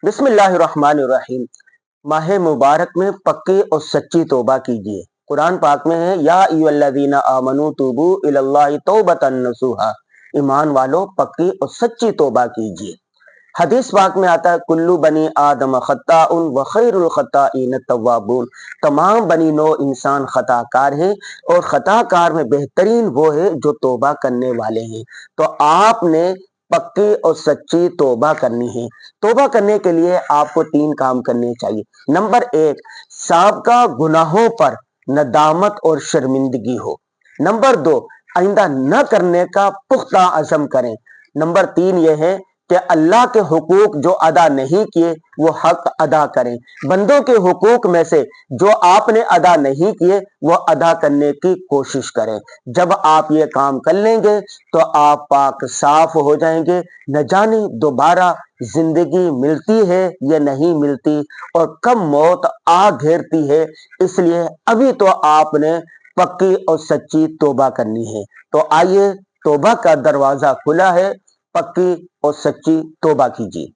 بسم اللہ الرحمن الرحیم۔ ماہ مبارک میں پکی اور سچی توبہ کیجیے۔ قرآن پاک میں ہے یا ایھا الذین آمنوا توبوا الی اللہ توبۃ نصوحا، ایمان والو پکی اور سچی توبہ کیجیے۔ حدیث پاک میں آتا ہے کلو بنی آدم خطاء وخیر الخطائین التوابون، تمام بنی نوع انسان خطا کار ہیں اور خطا کار میں بہترین وہ ہے جو توبہ کرنے والے ہیں۔ تو آپ نے پکی اور سچی توبہ کرنی ہے۔ توبہ کرنے کے لیے آپ کو 3 کام کرنے چاہیے۔ نمبر 1، سابقہ گناہوں پر ندامت اور شرمندگی ہو۔ نمبر 2، آئندہ نہ کرنے کا پختہ عزم کریں۔ نمبر 3 یہ ہے کہ اللہ کے حقوق جو ادا نہیں کیے وہ حق ادا کریں۔ بندوں کے حقوق میں سے جو آپ نے ادا نہیں کیے وہ ادا کرنے کی کوشش کریں۔ جب آپ یہ کام کر لیں گے تو آپ پاک صاف ہو جائیں گے۔ نہ جانے دوبارہ زندگی ملتی ہے یا نہیں ملتی، اور کب موت آ گھیرتی ہے، اس لیے ابھی تو آپ نے پکی اور سچی توبہ کرنی ہے۔ تو آئیے، توبہ کا دروازہ کھلا ہے، پکی اور سچی توبہ کیجیے۔